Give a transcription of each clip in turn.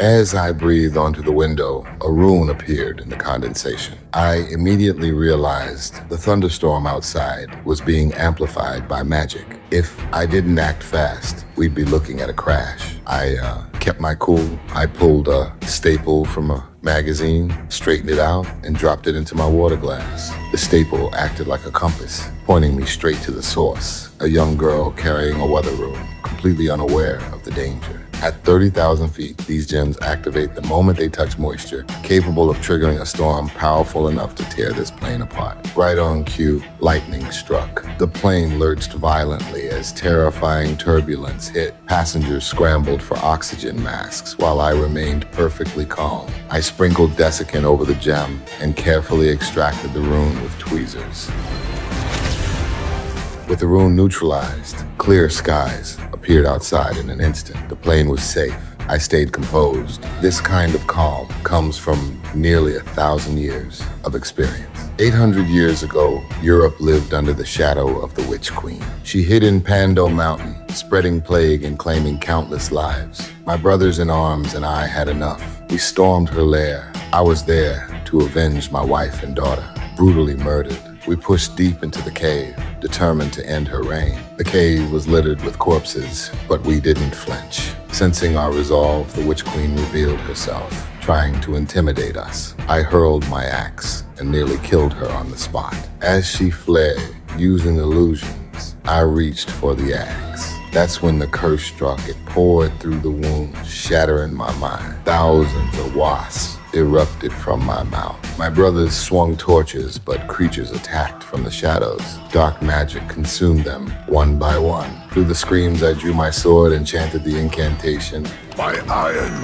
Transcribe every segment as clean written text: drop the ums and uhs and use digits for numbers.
As I breathed onto the window, a rune appeared in the condensation. I immediately realized the thunderstorm outside was being amplified by magic. If I didn't act fast, we'd be looking at a crash. I kept my cool. I pulled a staple from a magazine, straightened it out, and dropped it into my water glass. The staple acted like a compass, pointing me straight to the source, a young girl carrying a weather rune, completely unaware of the danger. At 30,000 feet, these gems activate the moment they touch moisture, capable of triggering a storm powerful enough to tear this plane apart. Right on cue, lightning struck. The plane lurched violently as terrifying turbulence hit. Passengers scrambled for oxygen masks while I remained perfectly calm. I sprinkled desiccant over the gem and carefully extracted the rune with tweezers. With the rune neutralized, clear skies appeared outside in an instant. The plane was safe. I stayed composed. This kind of calm comes from nearly 1,000 years of experience. 800 years ago, Europe lived under the shadow of the Witch Queen. She hid in Pando Mountain, spreading plague and claiming countless lives. My brothers in arms and I had enough. We stormed her lair. I was there to avenge my wife and daughter, brutally murdered. We pushed deep into the cave, determined to end her reign. The cave was littered with corpses, but we didn't flinch. Sensing our resolve, the Witch Queen revealed herself, trying to intimidate us. I hurled my axe and nearly killed her on the spot. As she fled, using illusions, I reached for the axe. That's when the curse struck. It poured through the wound, shattering my mind. Thousands of wasps erupted from my mouth. My brothers swung torches, but creatures attacked from the shadows. Dark magic consumed them one by one. Through the screams, I drew my sword and chanted the incantation, "By iron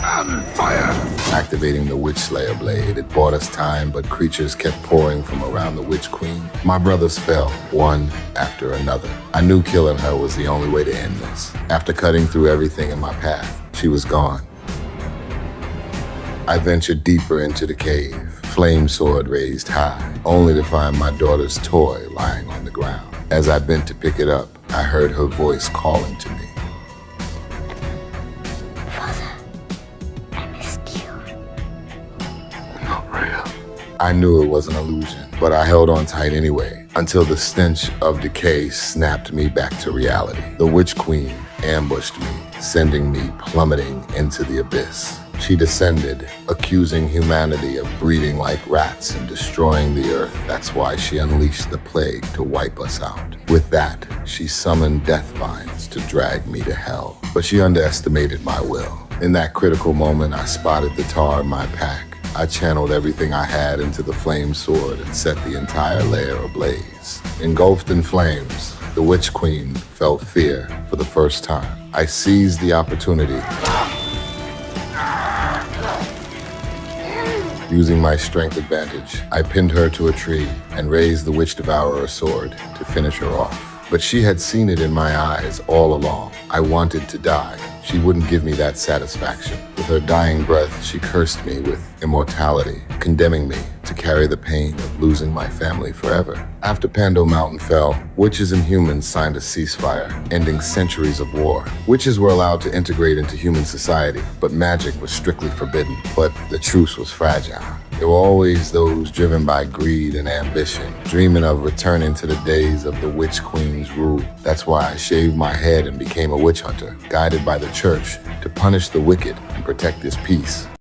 and fire," activating the Witch Slayer blade. It bought us time, but creatures kept pouring from around the Witch Queen. My brothers fell, one after another. I knew killing her was the only way to end this. After cutting through everything in my path, she was gone. I ventured deeper into the cave, flame sword raised high, only to find my daughter's toy lying on the ground. As I bent to pick it up, I heard her voice calling to me. Father, I missed you. Not real. I knew it was an illusion, but I held on tight anyway, until the stench of decay snapped me back to reality. The Witch Queen ambushed me, sending me plummeting into the abyss. She descended, accusing humanity of breeding like rats and destroying the earth. That's why she unleashed the plague to wipe us out. With that, she summoned death vines to drag me to hell. But she underestimated my will. In that critical moment, I spotted the tar in my pack. I channeled everything I had into the flame sword and set the entire lair ablaze. Engulfed in flames, the Witch Queen felt fear for the first time. I seized the opportunity. Using my strength advantage, I pinned her to a tree and raised the Witch Devourer sword to finish her off. But she had seen it in my eyes all along. I wanted to die. She wouldn't give me that satisfaction. With her dying breath, she cursed me with immortality, condemning me to carry the pain of losing my family forever. After Pando Mountain fell, witches and humans signed a ceasefire, ending centuries of war. Witches were allowed to integrate into human society, but magic was strictly forbidden. But the truce was fragile. There were always those driven by greed and ambition, dreaming of returning to the days of the Witch Queen's rule. That's why I shaved my head and became a witch hunter, guided by the church to punish the wicked and protect this peace.